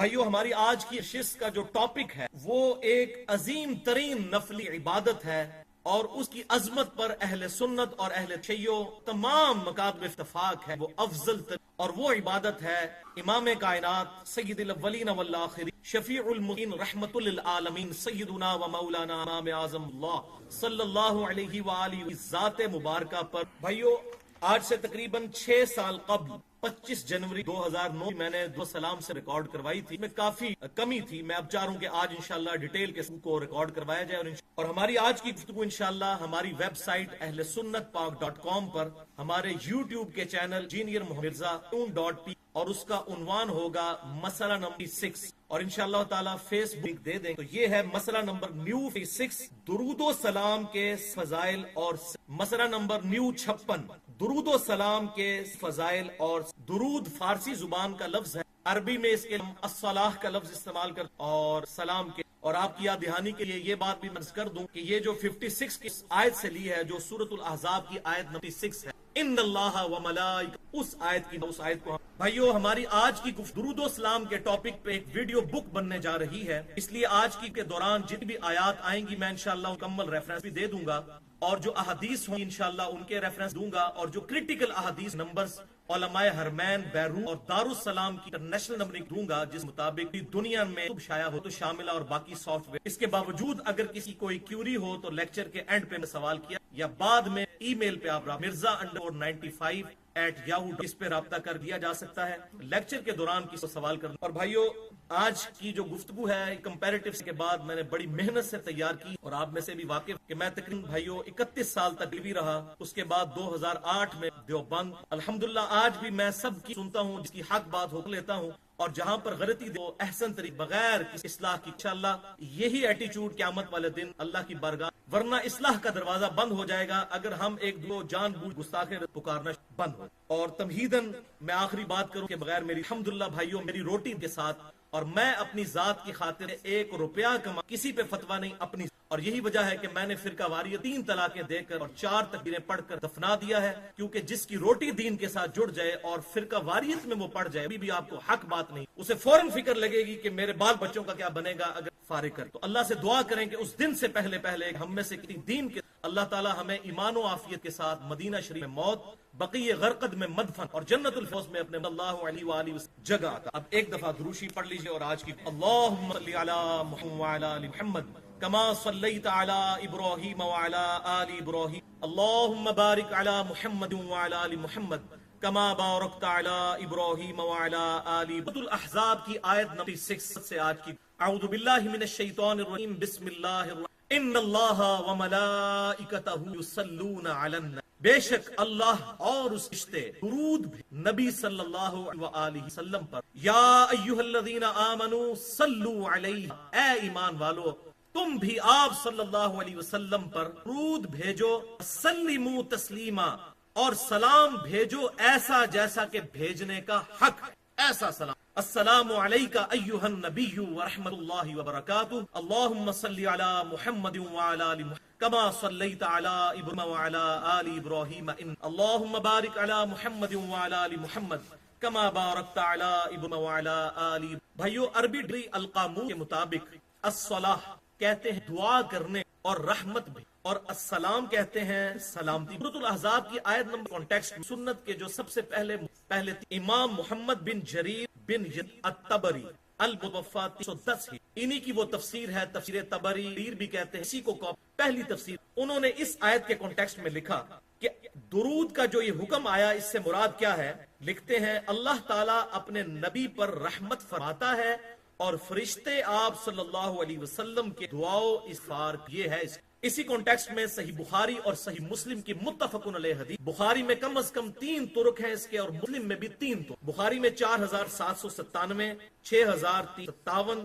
بھائیو، ہماری آج کی نشست کا جو ٹاپک ہے وہ ایک عظیم ترین نفلی عبادت ہے، اور اس کی عظمت پر اہل سنت اور اہل شیعہ تمام مکاتب اتفاق ہے۔ وہ افضل ترین اور وہ عبادت ہے امام کائنات سید الاولین والآخرین شفیع المذنبین رحمت للعالمین سیدنا و مولانا امام اعظم اللہ صلی اللہ علیہ وآلہ ذات مبارکہ پر۔ بھائیو، آج سے تقریباً 6 سال قبل 25 جنوری 2009 میں نے دو سلام سے ریکارڈ کروائی تھی۔ میں کافی کمی تھی، میں اب چاہ رہا ہوں کہ آج انشاءاللہ ڈیٹیل کے کو ریکارڈ کروایا جائے، اور ہماری آج کی گفتگو انشاءاللہ ہماری ویب سائٹ اہل سنت پاک .com پر، ہمارے یوٹیوب کے چینل انجینئر محمد مرزا .p اور اس کا عنوان ہوگا مسئلہ نمبر 6، اور انشاءاللہ تعالی فیس بک دے دیں۔ تو یہ ہے مسئلہ نمبر نیو 6، درود و سلام کے فضائل، اور مسئلہ نمبر نیو 56، درود و سلام کے فضائل۔ اور درود فارسی زبان کا لفظ ہے، عربی میں اس کے الصلاح کا لفظ استعمال کر، اور سلام کے، اور آپ کی یاد دہانی کے لیے یہ بات بھی میں کر دوں کہ یہ جو 56 کی آیت سے لی ہے، جو سورۃ الاحزاب کی آیت نمبر 6 ہے، ان اللہ و ملائکہ، اس آیت کو بھائیو، ہماری آج کی درود و سلام کے ٹاپک پہ ایک ویڈیو بک بننے جا رہی ہے، اس لیے آج کی کے دوران جتنی بھی آیات آئیں گی میں انشاءاللہ مکمل ریفرنس بھی دے دوں گا، اور جو احادیث ہوں انشاءاللہ ان کے ریفرنس دوں گا، اور جو کریٹیکل احادیث نمبرز علماء حرمین، بیروت اور دارالسلام کی انٹرنیشنل نمبرنگ دوں گا، جس مطابق دنیا میں شائع ہو تو شامل ہے، اور باقی سافٹ ویئر۔ اس کے باوجود اگر کسی کوئی کیوری ہو تو لیکچر کے اینڈ پہ میں سوال کیا، یا بعد میں ای میل پہ آپ mirza_95@yahoo اس پہ رابطہ کر دیا جا سکتا ہے، لیکچر کے دوران کسی کو سوال کرنا۔ اور بھائیو، آج کی جو گفتگو ہے کمپیریٹیو کے بعد میں نے بڑی محنت سے تیار کی، اور آپ میں سے بھی واقف کہ میں تقریباً بھائیو 31 سال تک بھی رہا، اس کے بعد 2008 میں دیوبند۔ الحمدللہ آج بھی میں سب کی سنتا ہوں، جس کی حق بات ہو لیتا ہوں، اور جہاں پر غلطی دو احسن طریقے بغیر کسی اصلاح کی، انشاءاللہ یہی ایٹیچیوڈ قیامت والے دن اللہ کی بارگاہ، ورنہ اصلاح کا دروازہ بند ہو جائے گا اگر ہم ایک دو جان بوجھ گستاخی پکارنا بند ہو۔ اور تمہیداً میں آخری بات کروں کہ بغیر میری الحمدللہ بھائیوں میری روٹی کے ساتھ، اور میں اپنی ذات کی خاطر 1 روپیہ کما، کسی پہ فتویٰ نہیں، اپنی، اور یہی وجہ ہے کہ میں نے فرقہ واریت 3 طلاقیں دے کر اور 4 تکبیریں پڑھ کر دفنا دیا ہے، کیونکہ جس کی روٹی دین کے ساتھ جڑ جائے اور فرقہ واریت میں وہ پڑ جائے، ابھی بھی آپ کو حق بات نہیں، اسے فوراً فکر لگے گی کہ میرے بال بچوں کا کیا بنے گا اگر فارغ کر۔ تو اللہ سے دعا کریں کہ اس دن سے پہلے ہم میں سے کسی دین کے اللہ تعالی ہمیں ایمان و عافیت کے ساتھ مدینہ شریف میں موت، بقیع غرقد میں مدفن، اور جنت الفردوس میں اپنے اللہ علیہ وآلہ وسلم جگہ آتا۔ اب ایک دفعہ دروشی پڑھ لیجئے، اور آج کی اللہم صلی علی محمد وعلی آل محمد کما صلیت علی ابراہیم وعلی آل ابراہیم، اللہم بارک علی محمد وعلی آل محمد کما بارکت علی ابراہیم وعلی آل سورۃ الاحزاب کی آیت نمبر 6 سے آج کی۔ اعوذ باللہ من الشیطان الرجیم، بسم اللہ الرحمن، ان اللہ وملائکتہ یصلون علی النبی، بے شک اللہ اور اس فرشتے درود نبی صلی اللہ علیہ وسلم پر، یا ایھا الذین آمنوا صلوا علیہ، اے ایمان والو تم بھی آپ صلی اللہ علیہ وسلم پر درود بھیجو، سلموا تسلیما، اور سلام بھیجو ایسا جیسا کہ بھیجنے کا حق، ایسا سلام۔ السلام علیکہ ایھا النبی ورحمۃ اللہ وبرکاتہ، اللہم صلی علی محمد وعلی آل محمد کما صلیت علی ابراہیم وعلی آل ابراہیم، اللہم بارک علی محمد وعلی آل محمد کما بارکت علی ابراہیم وعلی آل۔ بھائیو، عربی ڈکشنری القاموس کے مطابق الصلاح کہتے ہیں دعا کرنے اور رحمت بھی، اور السلام کہتے ہیں سلامتی۔ سورۃ الاحزاب کی آیت نمبر کانٹیکسٹ سنت کے جو سب سے پہلے امام محمد بن جریر بن الطبری المتوفی 310 ہے، انہی کی وہ تفسیر ہے، تفسیر طبری بھی کہتے ہیں، اسی کو پہلی تفسیر۔ انہوں نے اس آیت کے کانٹیکسٹ میں لکھا کہ درود کا جو یہ حکم آیا اس سے مراد کیا ہے، لکھتے ہیں اللہ تعالیٰ اپنے نبی پر رحمت فرماتا ہے، اور فرشتے آپ صلی اللہ علیہ وسلم کے دعاؤں استغفار، یہ ہے اسی کانٹیکسٹ میں صحیح بخاری اور صحیح مسلم کی متفق علیہ حدیث، بخاری میں کم از کم 3 طرق ہیں اس کے، اور مسلم میں بھی 3 طرق، بخاری میں 4797، 6357،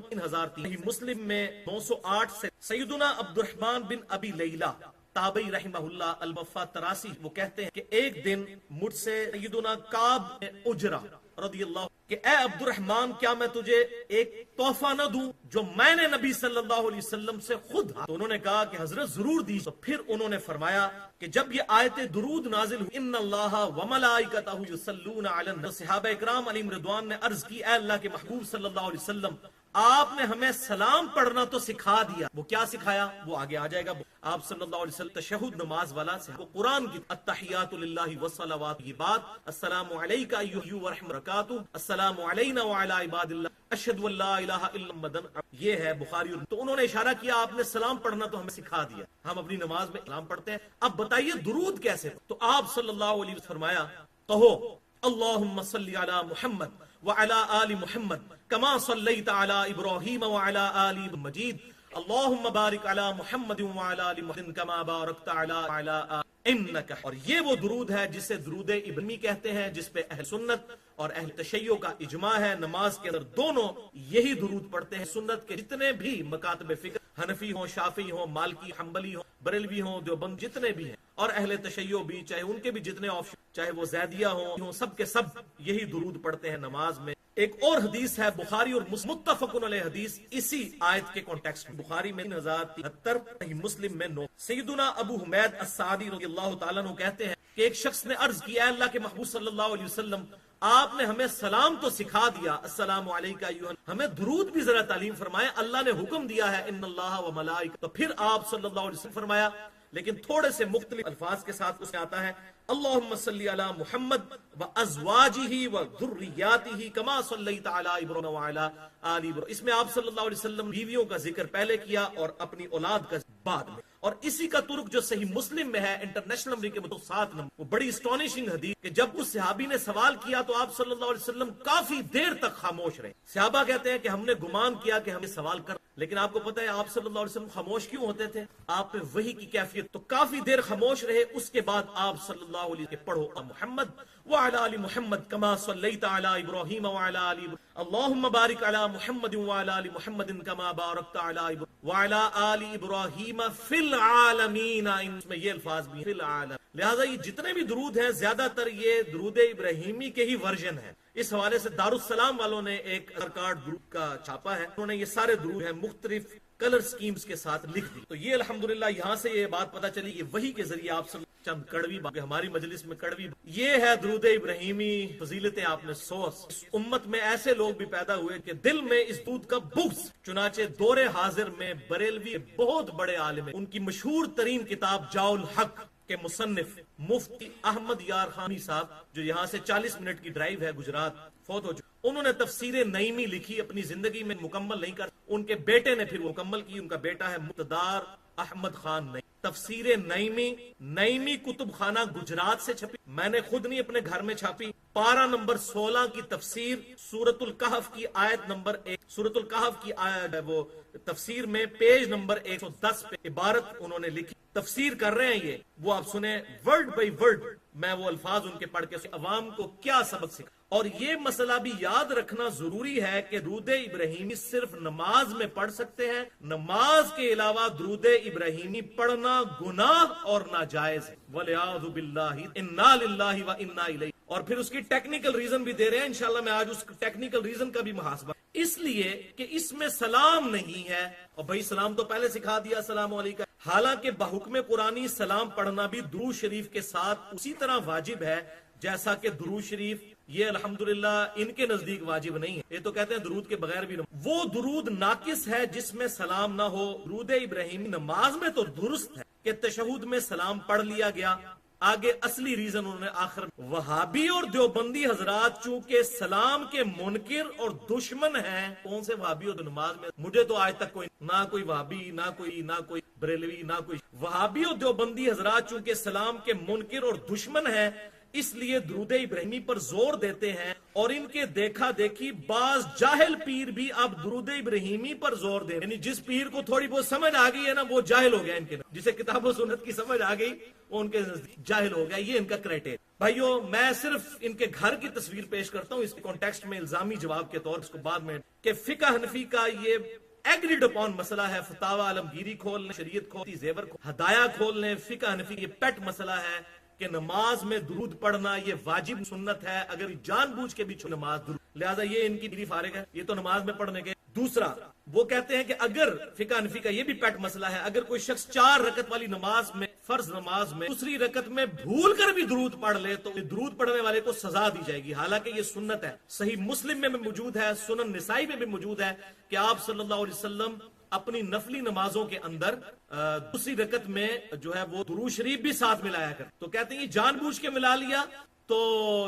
3003، صحیح مسلم میں 908 سے سیدنا عبد الرحمن بن ابی لیلہ تابعی رحمہ اللہ الموفی 83، وہ کہتے ہیں کہ ایک دن مجھ سے سیدنا کعب اجرہ رضی اللہ کہ اے عبد الرحمن کیا میں تجھے ایک تحفہ نہ دوں جو میں نے نبی صلی اللہ علیہ وسلم سے خود تو انہوں نے کہا کہ حضرت ضرور دی. تو پھر انہوں نے فرمایا کہ جب یہ آیت درود نازل ہوئی ان اللہ وملائکتہ یصلون علی النبی، صحابہ اکرام علیہم رضوان نے عرض کی اے اللہ کے محبوب صلی اللہ علیہ وسلم آپ نے ہمیں سلام پڑھنا تو سکھا دیا. وہ کیا سکھایا وہ آگے آ جائے گا. آپ صلی اللہ علیہ وسلم تشہد نماز والا سے وہ قرآن کی التحیات للہ والصلوات کی بات السلام علیکہ ایھا ورحمۃ برکاتہ السلام علینا وعلی عباد اللہ اشہد ان لا الہ الا مدن، یہ ہے بخاری. تو انہوں نے اشارہ کیا آپ نے سلام پڑھنا تو ہمیں سکھا دیا، ہم اپنی نماز میں سلام پڑھتے ہیں. اب بتائیے درود کیسے؟ تو آپ صلی اللہ علیہ وسلم فرمایا کہو اللہم صلی علی محمد وعلی آل محمد کما صلیت علی ابراہیم وعلی آل مجید اللہم بارک علی محمد وعلی آل محمد کما بارکت علی انک. اور یہ وہ درود ہے جسے درود ابراہیمی کہتے ہیں، جس پہ اہل سنت اور اہل تشیع کا اجماع ہے. نماز کے اندر دونوں یہی درود پڑھتے ہیں. سنت کے جتنے بھی مکاتب فکر، حنفی ہوں، شافعی ہوں، مالکی، حنبلی ہوں، بریلوی ہوں، دیوبند، جتنے بھی ہیں، اور اہل تشیع بھی، چاہے ان کے بھی جتنے آپشن، چاہے وہ زیدیہ ہوں، سب کے سب یہی درود پڑھتے ہیں نماز میں. ایک اور حدیث ہے بخاری اور متفق علیہ حدیث اسی آیت کے کانٹیکسٹ میں، بخاری میں 3073، مسلم میں 9. سیدنا ابو حمید السعدی رضی اللہ تعالیٰ عنہ کہتے ہیں کہ ایک شخص نے عرض کیا اللہ کے محبوب صلی اللہ علیہ وسلم آپ نے ہمیں سلام تو سکھا دیا السلام علیکہ ایھا، ہمیں درود بھی ذرا تعلیم فرمائے، اللہ نے حکم دیا ہے ان اللہ و ملائکہ. تو پھر آپ صلی اللہ علیہ وسلم فرمایا لیکن تھوڑے سے مختلف الفاظ کے ساتھ اس میں آتا ہے اللہم صلی علی محمد وازواجہ وذریاتہ کما صلیت علی ابراہیم وعلی آل ابراہیم. اس میں آپ صلی اللہ علیہ وسلم بیویوں کا ذکر پہلے کیا اور اپنی اولاد کا بعد میں. اور اسی کا ترک جو صحیح مسلم میں ہے انٹرنیشنل نمبر کے 7 نمبر، وہ بڑی اسٹانشنگ حدیث کہ جب اس صحابی نے سوال کیا تو آپ صلی اللہ علیہ وسلم کافی دیر تک خاموش رہے. صحابہ کہتے ہیں کہ ہم نے گمان کیا کہ ہمیں سوال کر، لیکن آپ کو پتہ ہے آپ صلی اللہ علیہ وسلم خاموش کیوں ہوتے تھے؟ آپ پہ وحی کی کیفیت. تو کافی دیر خاموش رہے. اس کے بعد آپ صلی اللہ علیہ وسلم پڑھو محمد وعلی آل محمد کما صلیت علی ابراہیم وعلی آل ابراہیم اللہم بارک علی محمد وعلی آل محمد کما بارکت علی ابراہیم وعلی آل ابراہیم فی العالمین. اس میں یہ الفاظ بھی فی العالم. لہٰذا یہ جتنے بھی درود ہیں زیادہ تر یہ درود ابراہیمی کے ہی ورژن ہیں. اس حوالے سے دارالسلام والوں نے ایک کارڈ درود کا چھاپا ہے، انہوں نے یہ سارے درود ہیں مختلف کلر سکیمز کے ساتھ لکھ دی. تو یہ الحمدللہ یہاں سے یہ بات پتہ چلی کہ وحی کے ذریعے آپ سے چند کڑوی باتیں ہماری مجلس میں کڑوی یہ ہے درود ابراہیمی فضیلتیں آپ نے سوس. اس امت میں ایسے لوگ بھی پیدا ہوئے کہ دل میں اس درود کا بغض. چنانچہ دور حاضر میں بریلوی بہت بڑے عالم ہیں، ان کی مشہور ترین کتاب جاء الحق کے مصنف مفتی احمد یار خانی صاحب جو یہاں سے 40 منٹ کی ڈرائیو ہے، گجرات، فوت ہو چکے. انہوں نے تفسیر نعیمی لکھی، اپنی زندگی میں مکمل نہیں کر، ان کے بیٹے نے پھر مکمل کی. ان کا بیٹا ہے مقتدار احمد خان نعیمی. تفسیر نعیمی کتب خانہ گجرات سے چھپی، میں نے خود نہیں اپنے گھر میں چھاپی. پارہ نمبر 16 کی تفسیر سورۃ الکہف کی آیت نمبر 1، سورۃ الکہف کی آیت وہ تفسیر میں پیج نمبر 110 پہ عبارت انہوں نے لکھی. تفسیر کر رہے ہیں یہ، وہ آپ سنیں ورڈ بائی ورڈ، میں وہ الفاظ ان کے پڑھ کے عوام کو کیا سبق سکھا. اور یہ مسئلہ بھی یاد رکھنا ضروری ہے کہ درود ابراہیمی صرف نماز میں پڑھ سکتے ہیں، نماز کے علاوہ درود ابراہیمی پڑھنا گناہ اور ناجائز ہے. وَلِعَاذُ بِاللَّهِ اِنَّا لِلَّهِ وَإِنَّا إِلَيْهِ. اور پھر اس کی ٹیکنیکل ریزن بھی دے رہے ہیں، انشاءاللہ میں آج اس ٹیکنیکل ریزن کا بھی محاسبہ. اس لیے کہ اس میں سلام نہیں ہے، اور بھائی سلام تو پہلے سکھا دیا السلام علیکم. حالانکہ بحکم قرآنی سلام پڑھنا بھی درود شریف کے ساتھ اسی طرح واجب ہے جیسا کہ درود شریف. یہ الحمدللہ ان کے نزدیک واجب نہیں ہے، یہ تو کہتے ہیں درود کے بغیر بھی وہ درود ناقص ہے جس میں سلام نہ ہو. درود ابراہیمی نماز میں تو درست ہے کہ تشہد میں سلام پڑھ لیا گیا. آگے اصلی ریزن انہوں نے آخر وہابی اور دیوبندی حضرات چونکہ سلام کے منکر اور دشمن ہیں. کون سے وہابی اور نماز میں؟ مجھے تو آج تک نہ کوئی وہابی، نہ کوئی بریلوی، نہ کوئی وہابی اور دیوبندی حضرات چونکہ سلام کے منکر اور دشمن ہیں اس لیے درود ابراہیمی پر زور دیتے ہیں. اور ان کے دیکھا دیکھی بعض جاہل پیر بھی اب درود ابراہیمی پر زور دے، یعنی جس پیر کو تھوڑی بہت سمجھ آ گئی ہے نا وہ جاہل ہو گیا. ان کے جسے کتاب و سنت کی سمجھ آ گئی وہ ان کے جاہل ہو گیا. یہ ان کا کرائٹیریا. بھائیو میں صرف ان کے گھر کی تصویر پیش کرتا ہوں اس کانٹیکسٹ میں الزامی جواب کے طور، اس کو بعد میں کہ فقہ حنفی کا یہ ایگریڈ اپون مسئلہ ہے. فتاوی عالمگیری کھول لیں، شریعت کھول، زیور کھول، ہدایہ کھول لیں. فقہ حنفی یہ پیٹ مسئلہ ہے کہ نماز میں درود پڑھنا یہ واجب سنت ہے، اگر جان بوجھ کے بھی نماز درود، لہذا یہ ان کی ڈگری فارغ ہے، یہ تو نماز میں پڑھنے کے۔ دوسرا وہ کہتے ہیں کہ اگر فقہ حنفی کا یہ بھی پیٹ مسئلہ ہے، اگر کوئی شخص 4 رکعت والی نماز میں، فرض نماز میں دوسری رکعت میں بھول کر بھی درود پڑھ لے تو درود پڑھنے والے کو سزا دی جائے گی، حالانکہ یہ سنت ہے۔ صحیح مسلم میں بھی موجود ہے، سنن نسائی میں بھی موجود ہے کہ آپ صلی اللہ علیہ وسلم اپنی نفلی نمازوں کے اندر دوسری رکعت میں جو ہے وہ درود شریف بھی ساتھ ملایا کر۔ تو کہتے ہیں یہ جان بوجھ کے ملا لیا تو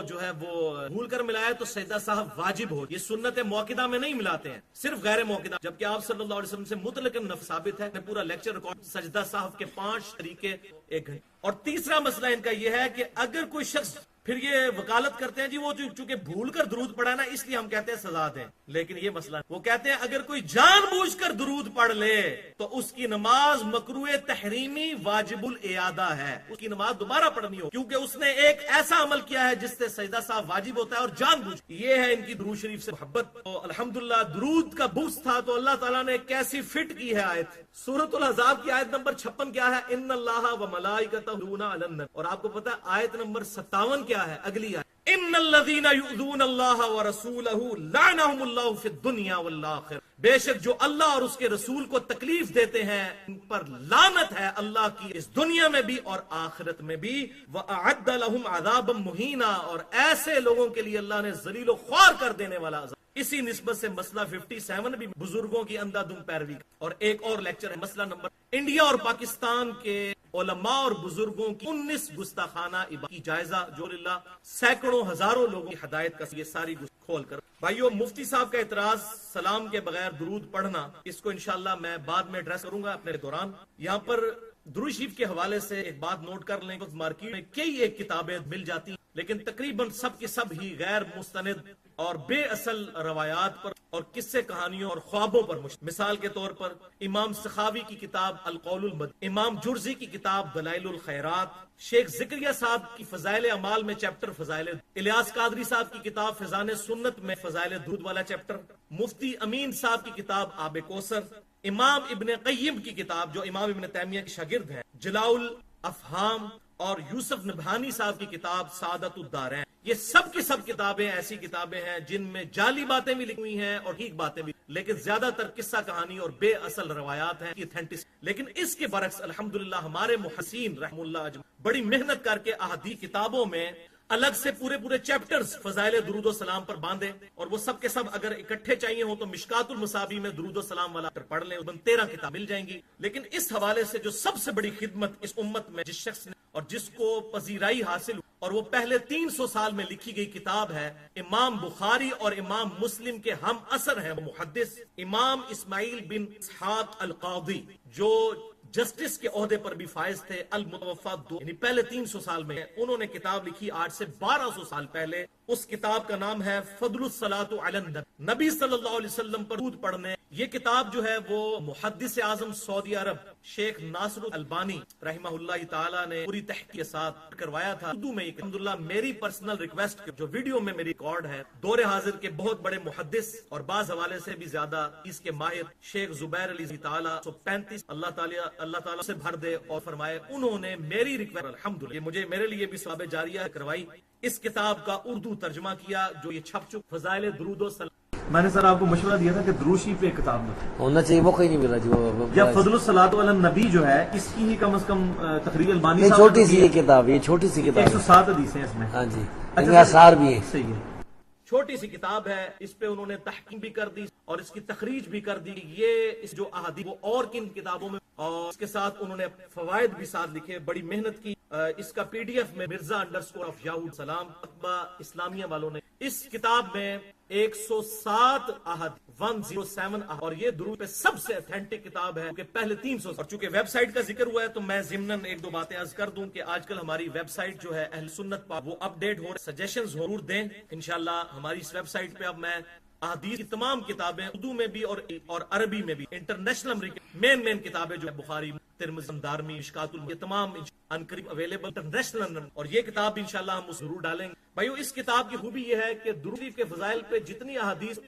جو ہے وہ بھول کر ملایا تو سجدہ صاحب واجب ہو۔ یہ سنت موقدہ میں نہیں ملاتے ہیں، صرف غیر موقدہ، جبکہ آپ صلی اللہ علیہ وسلم سے مطلقاً ثابت ہے۔ پورا لیکچر ریکارڈ سجدہ صاحب کے 5 طریقے 1 گھنٹے۔ اور تیسرا مسئلہ ان کا یہ ہے کہ اگر کوئی شخص، پھر یہ وکالت کرتے ہیں جی وہ چونکہ بھول کر درود پڑھا نا اس لیے ہم کہتے ہیں سزا دیں، لیکن یہ مسئلہ وہ کہتے ہیں اگر کوئی جان بوجھ کر درود پڑھ لے تو اس کی نماز مکروہ تحریمی واجب الاعادہ ہے، اس کی نماز دوبارہ پڑھنی ہو، کیونکہ اس نے ایک ایسا عمل کیا ہے جس سے سجدہ صاحب واجب ہوتا ہے اور جان بوجھ۔ یہ ہے ان کی درود شریف سے محبت۔ تو الحمدللہ درود کا بغض تھا تو اللہ تعالیٰ نے کیسی فٹ کی ہے آیت۔ سورۃ الاحزاب کی آیت نمبر 56 کیا ہے؟ ان اللہ و ملائکتہ یصلون علی النبی، اور آپ کو پتا ہے آیت نمبر 57 کیا ہے؟ اگلی آیت، ان الذین یؤذون اللہ ورسولہ لعنہم اللہ فی الدنیا والآخرہ، بے شک جو اللہ اور اس کے رسول کو تکلیف دیتے ہیں ان پر لعنت ہے اللہ کی، اس دنیا میں بھی اور آخرت میں بھی، وَأَعَدَّ لَهُمْ عَذَابًا مُهِينًا، اور ایسے لوگوں کے لیے اللہ نے ذلیل و خوار کر دینے والا عذاب۔ اسی نسبت سے مسئلہ 57 بھی بزرگوں کی اندھا دھند پیروی۔ اور ایک اور لیکچر ہے مسئلہ نمبر، انڈیا اور پاکستان کے علماء اور بزرگوں کی 19 گستاخانہ عبادت کی جائزہ، جو اللہ سینکڑوں ہزاروں لوگوں کی ہدایت کا، یہ ساری کھول کر۔ بھائیو، مفتی صاحب کا اعتراض سلام کے بغیر درود پڑھنا، اس کو انشاءاللہ میں بعد میں ایڈریس کروں گا اپنے دوران۔ یہاں پر درود شریف کے حوالے سے ایک بات نوٹ کر لیں، مارکیٹ میں کئی ایک کتابیں مل جاتی ہیں لیکن تقریباً سب کے سب ہی غیر مستند اور بے اصل روایات پر اور قصے کہانیوں اور خوابوں پر مشتمل۔ مثال کے طور پر امام سخاوی کی کتاب القول المدین، امام جرزی کی کتاب دلائل الخیرات، شیخ زکریا صاحب کی فضائل اعمال میں چیپٹر فضائل، الیاس قادری صاحب کی کتاب فیضان سنت میں فضائل درود والا چیپٹر، مفتی امین صاحب کی کتاب آب کوثر، امام ابن قیم کی کتاب جو امام ابن تیمیہ کے شاگرد ہیں جلاء الافہام، اور یوسف نبہانی صاحب کی کتاب سعادت الدارین۔ یہ سب کی سب کتابیں ایسی کتابیں ہیں جن میں جعلی باتیں بھی لکھی ہوئی ہیں اور ٹھیک باتیں بھی، لیکن زیادہ تر قصہ کہانی اور بے اصل روایات ہیں، ایتھینٹس۔ لیکن اس کے برعکس الحمدللہ ہمارے محسین رحم اللہ اجمعین بڑی محنت کر کے احادیث کتابوں میں الگ سے پورے چیپٹرز فضائل درود و سلام پر باندھے، اور وہ سب کے سب اگر اکٹھے چاہیے ہو تو مشکات المصابیح میں درود و سلام والا پڑھ لیں، 13 کتاب مل جائیں گی۔ لیکن اس حوالے سے جو سب سے بڑی خدمت اس امت میں جس شخص نے اور جس کو پذیرائی حاصل اور وہ پہلے 300 سال میں لکھی گئی کتاب ہے، امام بخاری اور امام مسلم کے ہم اثر ہیں محدث امام اسماعیل بن اسحاق القاضی، جو جسٹس کے عہدے پر بھی فائز تھے، المتوفا یعنی پہلے 300 سال میں انہوں نے کتاب لکھی، آج سے 1200 سال پہلے۔ اس کتاب کا نام ہے فضل الصلاۃ علی النبی، نبی صلی اللہ علیہ وسلم پر درود پڑھنے۔ یہ کتاب جو ہے وہ محدث اعظم سعودی عرب شیخ ناصر الالبانی رحمہ اللہ تعالی نے پوری تحقیق کے ساتھ کروایا تھا اردو میں۔ الحمدللہ میری پرسنل ریکویسٹ جو ویڈیو میں میری ریکارڈ ہے، دور حاضر کے بہت بڑے محدث اور بعض حوالے سے بھی زیادہ اس کے ماہر شیخ زبیر علی تعالی 135 اللہ تعالیٰ سے بھر دے اور فرمائے، انہوں نے میری ریکویسٹ الحمدللہ مجھے میرے لیے بھی ثواب جاریہ کروائی، اس کتاب کا اردو ترجمہ کیا جو یہ چھپ چک فضائل درود و سلام۔ میں نے سر آپ کو مشورہ دیا تھا کہ درود شریف پہ ایک کتاب ہونا چاہیے، موقع ہی نہیں ملا جی۔ یا فضل الصلاۃ علی النبی جو ہے اس کی ہی کم از کم تقریر البانی صاحب چھوٹی سی یہ کتاب، یہ چھوٹی سی کتاب 107 حدیثیں اس میں۔ ہاں جی، ان میں آثار بھی ہیں۔ صحیح ہے، چھوٹی سی کتاب ہے، اس پہ انہوں نے تحقیق بھی کر دی اور اس کی تخریج بھی کر دی۔ یہ اس جو احادیث وہ اور کن کتابوں میں، اور اس کے ساتھ انہوں نے فوائد بھی ساتھ لکھے، بڑی محنت کی۔ اس کا پی ڈی ایف میں مرزا_آف سلام اقبا اسلامیہ والوں نے اس کتاب میں 107 احادیث 107 اور یہ درود پہ سب سے اتھینٹک کتاب ہے کہ پہلے 300۔ اور چونکہ ویب سائٹ کا ذکر ہوا ہے تو میں ضمناً ایک دو باتیں عرض کر دوں کہ آج کل ہماری ویب سائٹ جو ہے اہل سنت پر وہ اپ ڈیٹ ہو رہے، سجیشنز ضرور دیں انشاءاللہ۔ ہماری اس ویب سائٹ پہ اب میں احادیث کی تمام کتابیں اردو میں بھی اور عربی میں بھی، انٹرنیشنل مین کتابیں جو ہے بخاری، ترمذی، دارمی، مشکات یہ تمام انقریب اویلیبل انٹرنیشنل، اور یہ کتاب بھی انشاءاللہ ہم ضرور ڈالیں گے۔ بھائیو، اس کتاب کی خوبی یہ ہے کہ درود کے فضائل پہ جتنی احادیث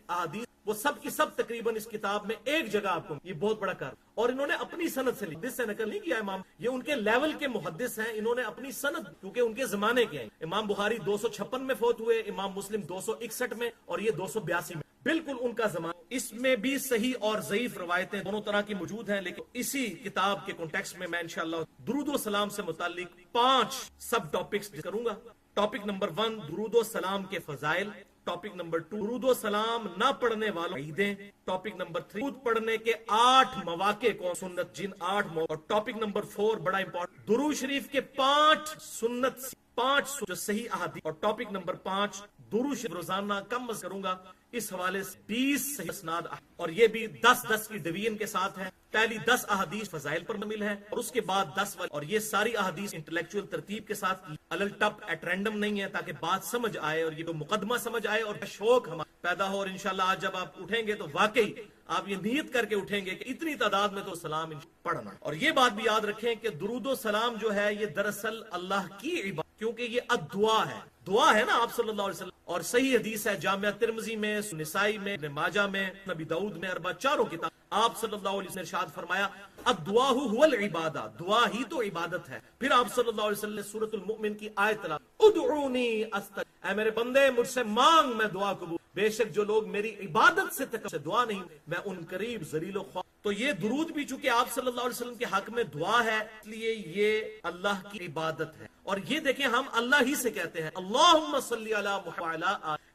وہ سب کی سب تقریباً اس کتاب میں ایک جگہ آپ کو، یہ بہت بڑا کار، اور انہوں نے اپنی سند سے حدیث سے نقل نہیں کیا امام، یہ ان کے لیول کے محدث ہیں، انہوں نے اپنی سند، کیونکہ ان کے زمانے کے ہیں، امام بخاری 256 میں فوت ہوئے، امام مسلم 261 میں، اور یہ 282 میں، بالکل ان کا زمانہ۔ اس میں بھی صحیح اور ضعیف روایتیں دونوں طرح کی موجود ہیں، لیکن اسی کتاب کے کانٹیکسٹ میں میں انشاءاللہ درود و سلام سے متعلق 5 سب ٹاپکس کروں گا۔ ٹاپک نمبر 1 درود و سلام کے فضائل، ٹاپک نمبر 2 درود و سلام نہ پڑھنے والوں عیدیں، ٹاپک نمبر 3 درود پڑھنے کے 8 مواقع کون سنت جن 8 اور ٹاپک نمبر 4 بڑا امپورٹنٹ درود شریف کے 5 سنت 5 جو صحیح احادیث، اور ٹاپک نمبر 5 درود شریف روزانہ کم از کروں گا، اس حوالے سے 20 صحیح اسناد، اور یہ بھی 10 کی ڈویژن کے ساتھ ہے، پہلی 10 احادیث فضائل پر مشتمل ہے، اور اس کے بعد 10 اور یہ ساری احادیث انٹلیکچوئل ترتیب کے ساتھ الل ٹپ ایٹ رینڈم نہیں ہے، تاکہ بات سمجھ آئے اور یہ مقدمہ سمجھ آئے اور شوق ہمارا پیدا ہو، اور انشاءاللہ آج جب آپ اٹھیں گے تو واقعی آپ یہ نیت کر کے اٹھیں گے کہ اتنی تعداد میں تو سلام پڑھنا، اور یہ بات بھی یاد رکھیں کہ درود و سلام جو ہے یہ دراصل اللہ کی عبادت، کیونکہ یہ الدعا ہے، دعا ہے نا آپ صلی اللہ علیہ وسلم، اور صحیح حدیث ہے جامعہ ترمذی میں، نسائی میں، ابن ماجہ میں، نبی داؤد میں، اربع چاروں کتاب، آپ صلی اللہ علیہ وسلم نے ارشاد فرمایا الدعاء هو العبادہ، دعا ہی تو عبادت ہے۔ پھر آپ صلی اللہ علیہ وسلم نے سورۃ المؤمن کی آیت تلاوت، ادعونی استجب، اے میرے بندے مجھ سے مانگ میں دعا قبول، بے شک جو لوگ میری عبادت سے دعا نہیں میں ان قریب ذلیل و خوار۔ تو یہ درود بھی چونکہ آپ صلی اللہ علیہ وسلم کے حق میں دعا ہے، اس لیے یہ اللہ کی عبادت ہے، اور یہ دیکھیں ہم اللہ ہی سے کہتے ہیں اللہم صلی علی محمد،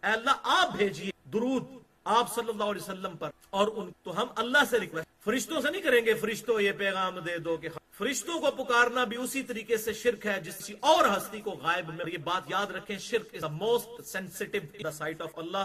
اے اللہ آپ بھیجیے درود آپ صلی اللہ علیہ وسلم پر، اور ان تو ہم اللہ سے ریکویسٹ، فرشتوں سے نہیں کریں گے فرشتوں یہ پیغام دے دو کہ فرشتوں کو پکارنا بھی اسی طریقے سے شرک ہے جس کسی اور ہستی کو غائب میں، یہ بات یاد رکھیں، شرک is the most sensitive in the sight of Allah،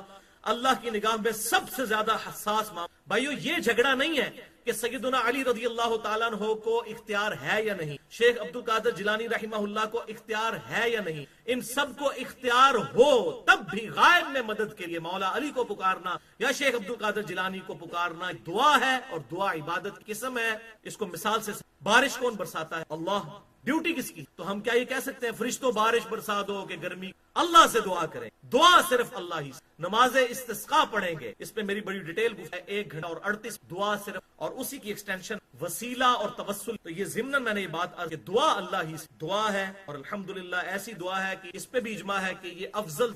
اللہ کی نگاہ میں سب سے زیادہ حساس معاملہ۔ بھائیو یہ جھگڑا نہیں ہے کہ سیدنا علی رضی اللہ تعالیٰ عنہ کو اختیار ہے یا نہیں، شیخ عبد القادر جیلانی رحمہ اللہ کو اختیار ہے یا نہیں، ان سب کو اختیار ہو تب بھی غائب میں مدد کے لیے مولا علی کو پکارنا یا شیخ عبد القادر جیلانی کو پکارنا دعا ہے، اور دعا عبادت کی قسم ہے۔ اس کو مثال سے بارش کون برساتا ہے؟ اللہ، ڈیوٹی کس کی؟ تو ہم کیا یہ کہہ سکتے ہیں فرشتوں بارش برسا دو کہ گرمی؟ اللہ سے دعا کریں، دعا صرف اللہ ہی سے۔ نماز استسقاء پڑھیں گے، اس پہ میری بڑی ڈیٹیل ہے، 1 گھنٹہ اور 38 دعا صرف، اور اسی کی ایکسٹینشن وسیلہ اور توسل۔ تو یہ ضمن میں نے یہ بات کہ دعا اللہ ہی سے دعا ہے، اور الحمدللہ ایسی دعا ہے کہ اس پہ بھی اجماع ہے کہ یہ افضل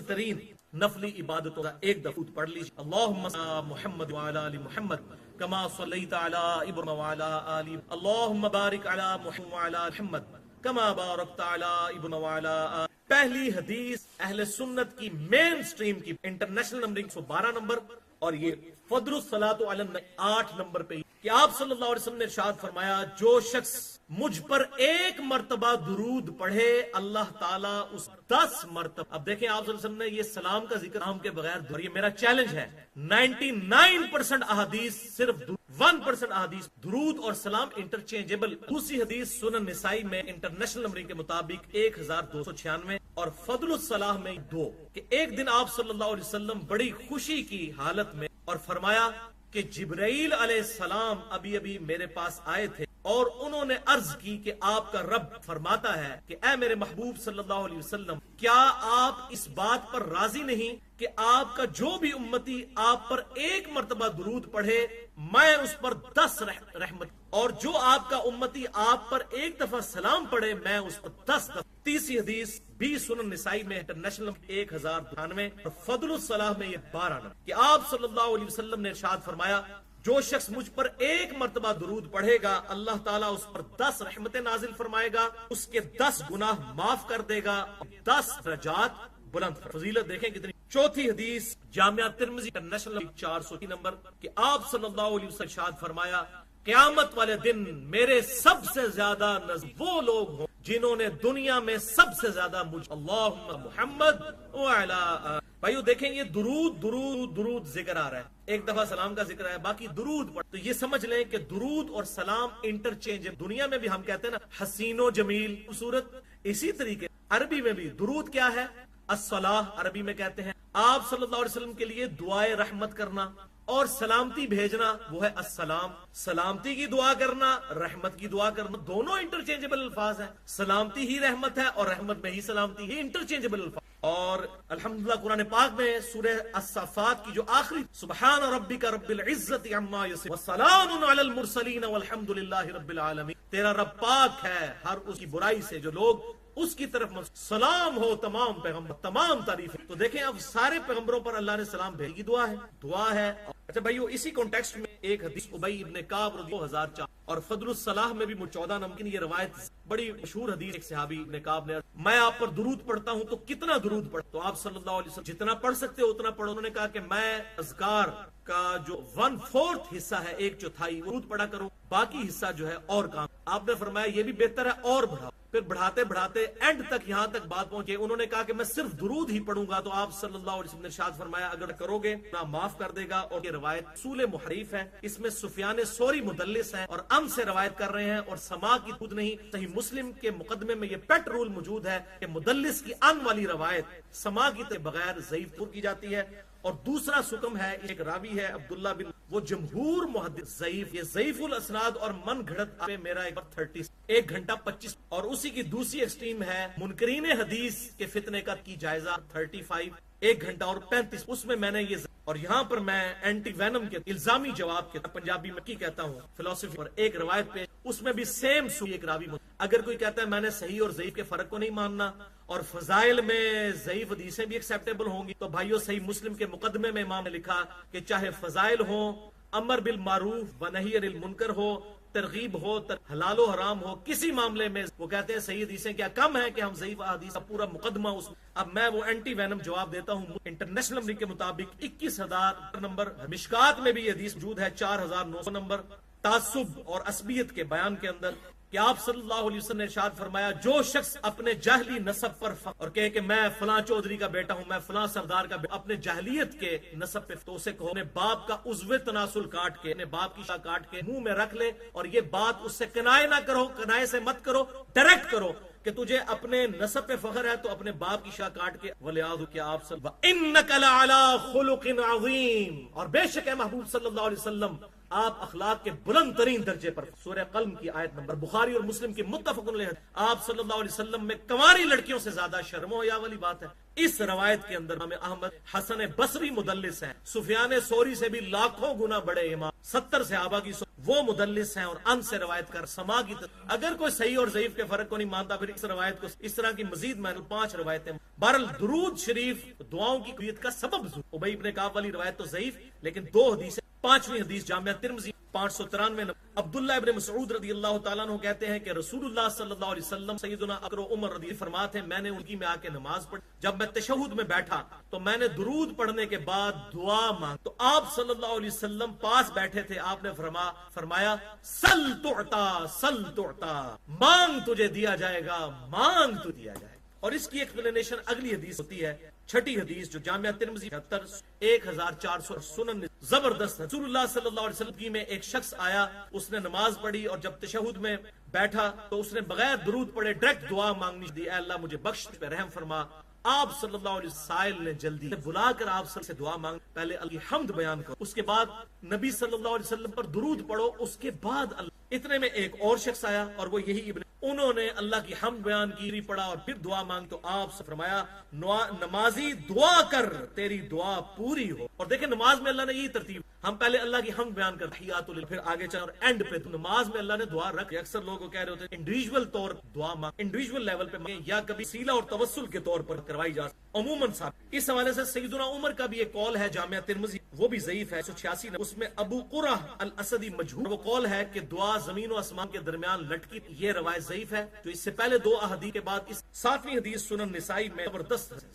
ترین نفلی عبادتوں کا ایک دفعہ پڑھ لیجیے، اللہم صلی علی محمد وعلی آل محمد کما صلیت علی ابراہیم وعلی آل، اللہم بارک علی محمد وعلی آل محمد کما بارکت علی ابراہیم وعلی آل۔ پہلی حدیث اہل سنت کی مین سٹریم کی انٹرنیشنل نمبرنگ 112 نمبر، اور یہ فضل الصلاۃ علی النبی 8 نمبر پہ، کہ آپ صلی اللہ علیہ وسلم نے ارشاد فرمایا جو شخص مجھ پر 1 مرتبہ درود پڑھے اللہ تعالیٰ اس 10 مرتبہ۔ اب دیکھیں آپ صلی اللہ علیہ وسلم نے یہ سلام کا ذکر ہم کے بغیر، اور یہ میرا چیلنج ہے، 99% احادیث صرف 1% احادیث درود اور سلام انٹرچینجبل۔ دوسری حدیث سنن نسائی میں انٹرنیشنل نمبرنگ کے مطابق 1296 اور فضل الصلاح میں 2، کہ ایک دن آپ صلی اللہ علیہ وسلم بڑی خوشی کی حالت میں، اور فرمایا کہ جبرائیل علیہ السلام ابھی میرے پاس آئے تھے، اور انہوں نے عرض کی کہ آپ کا رب فرماتا ہے کہ اے میرے محبوب صلی اللہ علیہ وسلم، کیا آپ اس بات پر راضی نہیں کہ آپ کا جو بھی امتی آپ پر 1 مرتبہ درود پڑھے میں اس پر 10 رحمت، اور جو آپ کا امتی آپ پر 1 دفعہ سلام پڑھے میں اس پر 10 دفعہ۔ تیسری حدیث بھی سنن نسائی میں انٹرنیشنل 1098 اور فضل الصلاح میں یہ 12 نمبر، کہ آپ صلی اللہ علیہ وسلم نے ارشاد فرمایا جو شخص مجھ پر 1 مرتبہ درود پڑھے گا اللہ تعالیٰ اس پر 10 رحمتیں نازل فرمائے گا، اس کے 10 گناہ معاف کر دے گا، 10 درجات بلند۔ فضیلت دیکھیں کتنی۔ چوتھی حدیث جامعہ ترمذی انٹرنیشنل 400 نمبر، کہ آپ صلی اللہ علیہ وسلم ارشاد فرمایا قیامت والے دن میرے سب سے زیادہ نزدیک وہ لوگ ہوں جنہوں نے دنیا میں سب سے زیادہ مجھ اللہم محمد وعلا۔ بھائیو دیکھیں یہ درود ذکر آ رہا ہے، 1 دفعہ سلام کا ذکر ہے، باقی درود پڑھ، تو یہ سمجھ لیں کہ درود اور سلام انٹرچینج۔ دنیا میں بھی ہم کہتے ہیں نا حسین و جمیل، خوبصورت، اسی طریقے عربی میں بھی درود کیا ہے؟ الصلاح عربی میں کہتے ہیں۔ آپ صلی اللہ علیہ وسلم کے لیے دعائے رحمت کرنا اور سلامتی بھیجنا وہ ہے السلام، سلامتی کی دعا کرنا، رحمت کی دعا کرنا، دونوں انٹرچینجبل الفاظ ہیں، سلامتی ہی رحمت ہے اور رحمت میں ہی سلامتی ہی انٹرچینجبل الفاظ۔ اور الحمدللہ قرآن پاک میں سورہ الصافات کی جو آخری سبحان ربک رب العزت عما یصفون وسلام علی المرسلین والحمدللہ رب العالمین، تیرا رب پاک ہے ہر اس کی برائی سے جو لوگ اس کی طرف سلام ہو تمام پیغمبر، تمام تعریفیں۔ تو دیکھیں اب سارے پیغمبروں پر اللہ نے سلام بھیجی کی دعا ہے۔ اچھا بھائیو، اسی کانٹیکسٹ میں ایک حدیث ابی ابن کعب رضی اللہ 2004 اور فضل الصلاح میں بھی 14 نمبر یہ روایت بڑی مشہور حدیث، ایک صحابی ابن کعب نے میں آپ پر درود پڑھتا ہوں تو کتنا درود پڑھتا؟ تو آپ صلی اللہ علیہ وسلم جتنا پڑھ سکتے ہو اتنا پڑھو۔ انہوں نے کہا کہ میں اذکار کا جو 1/4 حصہ ہے، 1/4 درود پڑھا کروں، باقی حصہ جو ہے اور کام۔ آپ نے فرمایا یہ بھی بہتر ہے اور بڑھاؤ۔ پھر بڑھاتے بڑھاتے اینڈ تک یہاں تک بات پہنچے، انہوں نے کہا کہ میں صرف درود ہی پڑھوں گا، تو آپ صلی اللہ علیہ وسلم نے ارشاد فرمایا اگر کرو گے نہ معاف کر دے گا۔ اور یہ روایت اصول محریف ہے، اس میں سفیان ثوری مدلس ہیں اور سے روایت کر رہے ہیں اور سما کی خود نہیں۔ صحیح مسلم کے مقدمے میں یہ پیٹ رول موجود ہے کہ مدلس کی ان والی روایت سما کی بغیر ضعیف کی جاتی ہے۔ اور دوسرا سکم ہے، ایک راوی ہے عبداللہ بن، وہ جمہور محدث ضعیف، یہ ضعیف الاسناد اور من گھڑت میں میرا 1 گھنٹہ 25، اور اسی کی دوسری ایکسٹریم ہے منکرین حدیث کے فتنے کا کی جائزہ 35، 1 گھنٹہ اور 35، اس میں میں نے یہ، اور یہاں پر میں اینٹی وینم کے الزامی جواب کے پنجابی میں کی کہتا ہوں فلسفی پر ایک روایت پہ، اس میں بھی سیم ایک راوی۔ اگر کوئی کہتا ہے میں نے صحیح اور ضعیف کے فرق کو نہیں ماننا اور فضائل میں ضعیف حدیثیں بھی ایکسیپٹیبل ہوں گی، تو بھائیو صحیح مسلم کے مقدمے میں امام نے لکھا کہ چاہے فضائل ہوں، امر بالمعروف و نہی عن المنکر ہو، ترغیب ہو، حلال و حرام ہو، کسی معاملے میں وہ کہتے ہیں صحیح حدیثیں کیا کم ہے کہ ہم ضعیف حدیث کا پورا مقدمہ اس۔ اب میں وہ اینٹی وینم جواب دیتا ہوں انٹرنیشنل نمبر کے مطابق 21,000 نمبر، مشکات میں بھی یہ حدیث موجود ہے 4,900 نمبر، تعصب اور عصبیت کے بیان کے اندر، کہ آپ صلی اللہ علیہ وسلم نے ارشاد فرمایا جو شخص اپنے جاہلی نسب پر اور کہے کہ میں فلاں چودھری کا بیٹا ہوں، میں فلاں سردار کا بیٹا، اپنے جاہلیت کے نسب پہ، تو اسے کہو اپنے باپ کا عضو تناسل کاٹ کے، اپنے باپ کی شاہ کاٹ کے منہ میں رکھ لے، اور یہ بات اس سے کنائے نہ کرو، کنائے سے مت کرو، ڈائریکٹ کرو کہ تجھے اپنے نسب پہ فخر ہے تو اپنے باپ کی شاہ کاٹ کے ولیعذ کہ آپ صلی اللہ انک لعلی خلق عظیم، اور بے شک ہے محبوب صلی اللہ علیہ وسلم آپ اخلاق کے بلند ترین درجے پر۔ سورہ قلم کی آیت نمبر، بخاری اور مسلم کی متفق علیہ، آپ صلی اللہ علیہ وسلم میں کنواری لڑکیوں سے زیادہ شرم و حیا والی بات ہے۔ اس روایت کے اندر امام احمد، حسن بصری مدلس ہیں، سفیان ثوری سے بھی لاکھوں گنا بڑے امام، 70 صحابہ کی وہ مدلس ہیں اور ان سے روایت کر سما کی اگر کوئی صحیح اور ضعیف کے فرق کو نہیں مانتا، پھر اس روایت کو اس طرح کی مزید میں 5 روایتیں۔ بہرحال درود شریف دعاؤں کی قبولیت کا سبب ضرور۔ ابی ابن کعب والی روایت تو ضعیف، لیکن 2 حدیثیں، 5ویں حدیث جامعہ ترمذی 593 عبداللہ ابن مسعود رضی اللہ تعالیٰ عنہ کہتے ہیں کہ رسول اللہ صلی اللہ علیہ وسلم سیدنا ابو بکر عمر رضی فرماتے ہیں میں نے ان کی میں آ کے نماز پڑھی، جب میں تشہد میں بیٹھا تو میں نے درود پڑھنے کے بعد دعا مانگ، تو آپ صلی اللہ علیہ وسلم پاس بیٹھے تھے، آپ نے فرمایا سل تعطا، مانگ تجھے دیا جائے گا، مانگ تو دیا جائے گا۔ اور اس کی ایکسپلینیشن اگلی حدیث ہوتی ہے، 6ٹھی حدیث جو جامعہ ترمذی 1400 سنن، زبردست۔ رسول اللہ صلی اللہ علیہ وسلم کی میں ایک شخص آیا، اس نے نماز پڑھی اور جب تشہد میں بیٹھا تو اس نے بغیر درود پڑھے ڈائریکٹ دعا مانگنی دی، اے اللہ مجھے بخش، پہ رحم فرما۔ آپ صلی اللہ علیہ وسلم نے جلدی بلا کر آپ سے دعا مانگ، پہلے اللہ کی حمد بیان کرو، اس کے بعد نبی صلی اللہ علیہ وسلم پر درود پڑھو، اس کے بعد اللہ۔ اتنے میں ایک اور شخص آیا اور وہ یہی ابن، انہوں نے اللہ کی حمد بیان کی، پڑھا اور پھر دعا مانگ، تو آپ سے فرمایا نمازی دعا کر تیری دعا پوری ہو۔ اور دیکھیں نماز میں اللہ نے یہی ترتیب، ہم پہلے اللہ کی حمد بیان کر تحیات اللہ، پھر آگے چل اور اینڈ پہ نماز میں اللہ نے دعا رکھ۔ اکثر لوگ کہہ رہے ہوتے ہیں انڈیویجول طور دعا مانگ، انڈیویجول لیول پہ مانگیں یا کبھی وسیلہ اور توسل کے طور پر کروائی جا سکتی عموماً صاحب۔ اس حوالے سے سیدنا عمر کا بھی ایک قول ہے جامعہ ترمذی، وہ بھی ضعیف ہے 186، اس میں ابو قرہ الاسدی مجہول، وہ قول ہے کہ دعا زمین و آسمان کے درمیان لٹکی، یہ روایت ضعیف ہے۔ جو اس سے پہلے 2 احادیث کے بعد اس 7ویں حدیث سنن نسائی میں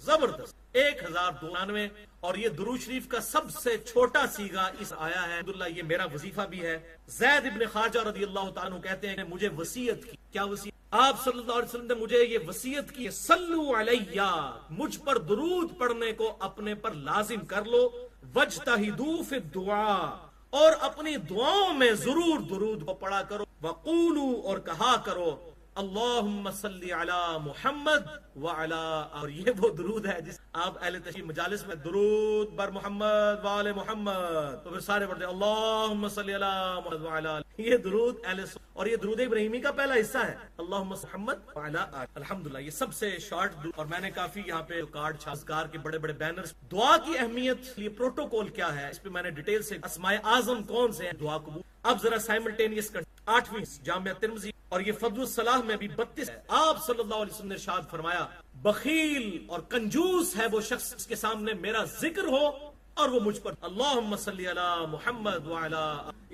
زبردست 1099، اور یہ درود شریف کا سب سے چھوٹا سیگا اس آیا ہے، الحمدللہ یہ میرا وظیفہ بھی ہے۔ زید ابن خارجہ رضی اللہ تعالیٰ عنہ کہتے ہیں کہ مجھے وصیت کی، کیا وصیت؟ آپ صلی اللہ علیہ وسلم نے مجھے یہ وصیت کی، صلو علیہ، مجھ پر درود پڑھنے کو اپنے پر لازم کر لو، وجتہدوا فی الدعاء، اور اپنی دعاؤں میں ضرور درود کو پڑھا کرو، وقولوا، اور کہا کرو، اللہم صلی علی محمد وعلی، اور یہ وہ درود ہے جس آپ اہل تشریف مجالس میں درود بر محمد وعلی محمد، تو پھر سارے پڑھتے ہیں اللہم صلی علی محمد وعلی، یہ درود اہل، اور یہ درود ابراہیمی کا پہلا حصہ ہے، اللہم محمد وعلی آل۔ الحمدللہ یہ سب سے شارٹ درود، اور میں نے کافی یہاں پہ کارڈ چھاپکار کے بڑے بڑے بینرز، دعا کی اہمیت، یہ پروٹوکول کیا ہے، اس پہ میں نے ڈیٹیل سے، اسماء اعظم کون سے ہیں دعا قبول۔ اب ذرا سائملٹینیس کر 8ویں جامعہ ترمذی، اور یہ فضل الصلاح میں بھی 32 ہے۔ آپ صلی اللہ علیہ وسلم نے ارشاد فرمایا بخیل اور کنجوس ہے وہ شخص جس کے سامنے میرا ذکر ہو اور وہ مجھ پر اللہم صلی علی محمد وعلی،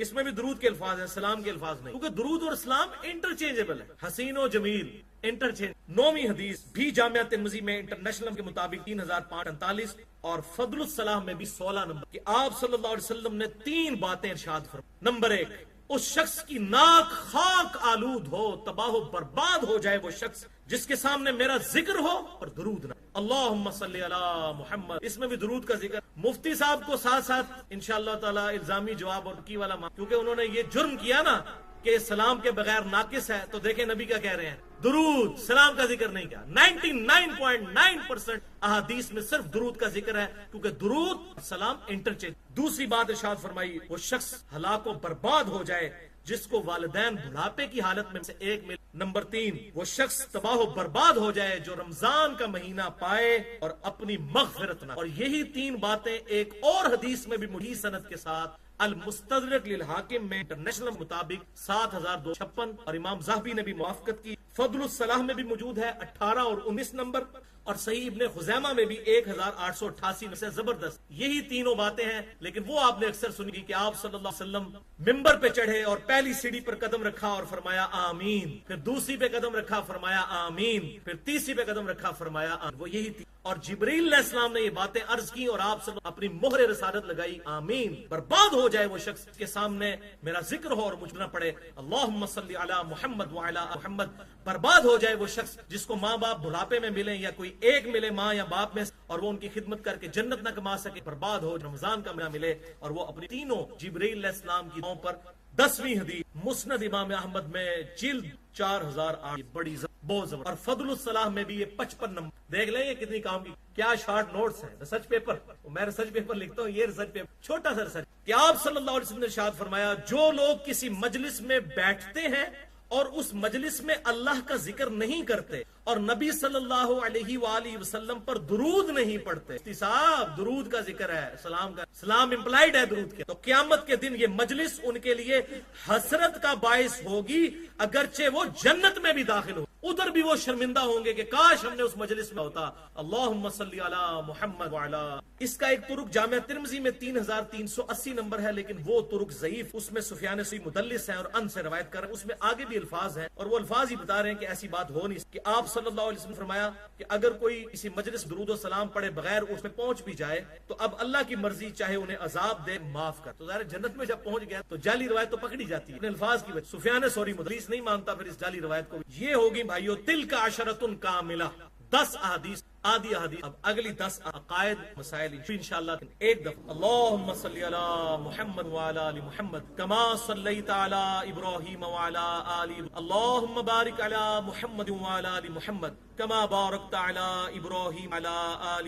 اس میں بھی درود کے الفاظ ہیں، سلام کے الفاظ نہیں، کیونکہ درود اور اسلام انٹرچینجبل ہے، حسین و جمیل انٹرچینج۔ 9ویں حدیث بھی جامعہ ترمذی میں انٹرنیشنل کے مطابق 3548، اور فضل الصلاح میں بھی 16 نمبر، کہ آپ صلی اللہ علیہ وسلم نے 3 باتیں ارشاد فرمائی۔ نمبر 1، اس شخص کی ناک خاک آلود ہو، تباہ و برباد ہو جائے وہ شخص جس کے سامنے میرا ذکر ہو اور درود نہ، اللہم صلی علی محمد، اس میں بھی درود کا ذکر۔ مفتی صاحب کو ساتھ ساتھ انشاءاللہ تعالی الزامی جواب اور کی والا، کیونکہ انہوں نے یہ جرم کیا نا کہ سلام کے بغیر ناقص ہے، تو دیکھیں نبی کا کہہ رہے ہیں درود، سلام کا ذکر نہیں کیا۔ 99.9% احادیث میں صرف درود کا ذکر ہے، کیونکہ درود سلام انٹرچینج۔ دوسری بات ارشاد فرمائی وہ شخص ہلاک و برباد ہو جائے جس کو والدین بڑھاپے کی حالت میں سے ایک مل۔ نمبر 3، وہ شخص تباہ و برباد ہو جائے جو رمضان کا مہینہ پائے اور اپنی مغفرت نہ۔ اور یہی 3 باتیں ایک اور حدیث میں بھی مجید سند کے ساتھ المستدرک للحاکم میں انٹرنیشنل مطابق 7256، اور امام ذہبی نے بھی موافقت کی۔ فضل الصلاح میں بھی موجود ہے 18 اور 19 نمبر، اور صحیح ابن خزیمہ میں بھی 1888 میں سے زبردست۔ یہی تینوں باتیں ہیں، لیکن وہ آپ نے اکثر سنی کہ آپ صلی اللہ علیہ وسلم ممبر پہ چڑھے اور پہلی سیڑھی پر قدم رکھا اور فرمایا آمین، پھر دوسری پہ قدم رکھا فرمایا آمین، پھر تیسری پہ قدم رکھا فرمایا آمین، وہ یہی تھی۔ اور جبریل علیہ السلام نے یہ باتیں عرض کی اور آپ صلی اللہ اپنی مہر رسالت لگائی، آمین، برباد ہو جائے وہ شخص کے سامنے میرا ذکر ہو اور مجھ نہ پڑے، اللہم صلی علی محمد وعلی محمد، برباد ہو جائے وہ شخص جس کو ماں باپ بڑھاپے میں ملیں یا کوئی ایک ملے ماں یا باپ میں اور وہ ان کی خدمت کر کے جنت نہ کما سکے، برباد ہو رمضان کا مہینہ ملے اور وہ اپنی تینوں جبریل علیہ السلام کی دعاؤں پر۔ 10ویں حدیث مسند امام احمد میں جلد 4008، بڑی بہت زبردست، اور فضل الصلاح میں بھی یہ 55 نمبر۔ دیکھ لیں یہ کتنی کام کی، کیا شارٹ نوٹس ہیں، ریسرچ پیپر، میں ریسرچ پیپر لکھتا ہوں، یہ ریسرچ پیپر چھوٹا سا ریسرچ، کہ آپ صلی اللہ علیہ وسلم نے ارشاد فرمایا جو لوگ کسی مجلس میں بیٹھتے ہیں اور اس مجلس میں اللہ کا ذکر نہیں کرتے اور نبی صلی اللہ علیہ وآلہ وسلم پر درود نہیں پڑھتے، صاحب درود کا ذکر ہے، سلام کا، سلام امپلائڈ ہے درود کے، تو قیامت کے دن یہ مجلس ان کے لیے حسرت کا باعث ہوگی، اگرچہ وہ جنت میں بھی داخل ہو، ادھر بھی وہ شرمندہ ہوں گے کہ کاش ہم نے اس مجلس میں ہوتا۔ اللہم صلی علی محمد وعلی۔ اس کا ایک طرق جامعہ ترمذی میں 3380 نمبر ہے، لیکن وہ طرق ضعیف، اس میں سفیان ثوری مدلس ہیں اور ان سے روایت کر رہے ہیں، اس میں آگے بھی الفاظ ہیں اور وہ الفاظ ہی بتا رہے ہیں کہ ایسی بات ہو نہیں، کہ آپ صلی اللہ علیہ وسلم فرمایا کہ اگر کوئی کسی مجلس درود و سلام پڑھے بغیر اس میں پہنچ بھی جائے تو اب اللہ کی مرضی چاہے انہیں عذاب دے معاف کر، تو ظاہر جنت میں جب پہنچ گیا تو جعلی روایت تو پکڑی جاتی ہے الفاظ کی وجہ۔ سفیان ثوری مدلس نہیں مانتا پھر اس جعلی روایت کو۔ یہ ہوگی بھائیو تلک عشرۃ کاملہ، 10 احادیث، آدھی احادیث۔ اب اگلی 10 عقائد مسائل انشاءاللہ ایک دفعہ۔ اللہم صلی علی محمد وعلی آل محمد کما صلیت علی ابراہیم وعلی آل، اللہم بارک علی محمد وعلی آل محمد کما بارکت علی ابراہیم وعلی آل۔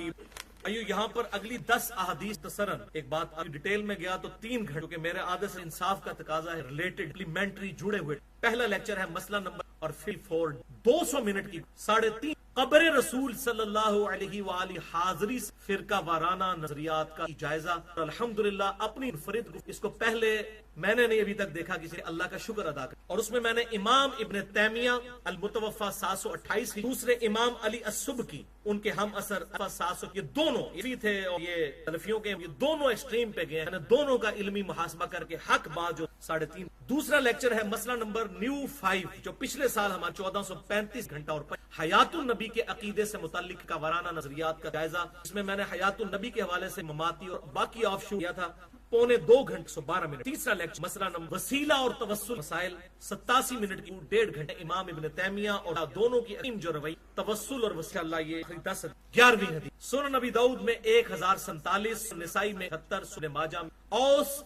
ایو یہاں پر اگلی 10 احادیث تصرن ایک بات ڈیٹیل میں گیا تو 3 گھنٹوں کے میرے عادت سے انصاف کا تقاضا ہے، ریلیٹڈ ایلیمنٹری جڑے ہوئے۔ پہلا لیکچر ہے مسئلہ نمبر اور فل 4 200 منٹ کی 3.5 قبر رسول صلی اللہ علیہ وآلہ حاضری فرقہ وارانہ نظریات کا جائزہ۔ الحمدللہ اپنی انفرد اس کو پہلے میں نے نہیں ابھی تک دیکھا کسی اللہ کا شکر ادا کر، اور اس میں میں نے امام ابن تیمیہ المتوفى 728، دوسرے امام علی السبکی ان کے ہم اثر 700، یہ دونوں یہ تھے اور یہ سلفیوں کے، یہ دونوں ایکسٹریم پہ گئے ہیں، دونوں کا علمی محاسبہ کر کے حق بات جو 3.5۔ دوسرا لیکچر ہے مسئلہ نمبر نیو 5 جو پچھلے سال ہمارا 1435 گھنٹہ اور حیات النبی کے عقیدے سے متعلق کا وارانہ نظریات کا جائزہ، اس میں نے حیات النبی کے حوالے سے مماتی اور باقی آف شو کیا تھا 2.25 گھنٹے 112 منٹ۔ تیسرا لیکچر مسئلہ نمبر وسیلہ اور توسل مسائل 87 منٹ کی 1.5 گھنٹے، امام ابن تیمیہ اور دونوں کی عظیم جو روی توسل اور وسیلہ، اللہ یہ 10 11ویں حدیث سنن نبی داؤد میں 1047، نسائی میں 78، سنن ماجہ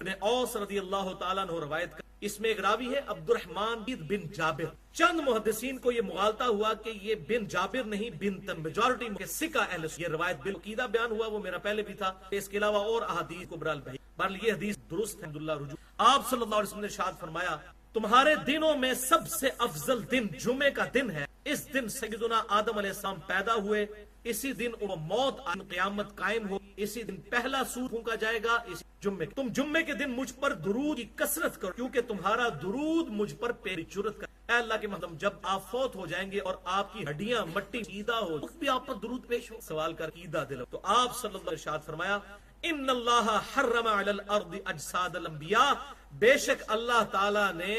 میں اوس رضی اللہ تعالیٰ عنہ روایت اس میں ایک راوی ہے عبد الرحمن بن جابر. چند محدثین کو یہ مغالطہ ہوا کہ یہ بن جابر نہیں بن تم، میجورٹی کے سکہ اہل یہ روایت بالعقیدہ بیان ہوا، وہ میرا پہلے بھی تھا. اس کے علاوہ اور احادیث کو برال بھائی بہرحال یہ حدیث درست ہے. عبداللہ رجوع آپ صلی اللہ علیہ وسلم نے ارشاد فرمایا تمہارے دنوں میں سب سے افضل دن جمعے کا دن ہے. اس دن سیدنا آدم علیہ السلام پیدا ہوئے، اسی دن وہ موت قیامت قائم ہو، اسی دن پہلا سور پھونکا جائے گا اس جمعے. تم جمعے کے دن مجھ پر درود کی کثرت کرو کیونکہ تمہارا درود مجھ پر پیری جرت کر. اے اللہ کے مخدوم جب آپ فوت ہو جائیں گے اور آپ کی ہڈیاں مٹی عیدہ ہو تو بھی آپ پر درود پیش ہو، سوال کر عیدہ دل. تو آپ صلی اللہ علیہ وسلم ارشاد فرمایا ان اللہ حرم علی الارض اجساد الانبیاء، بے شک اللہ تعالیٰ نے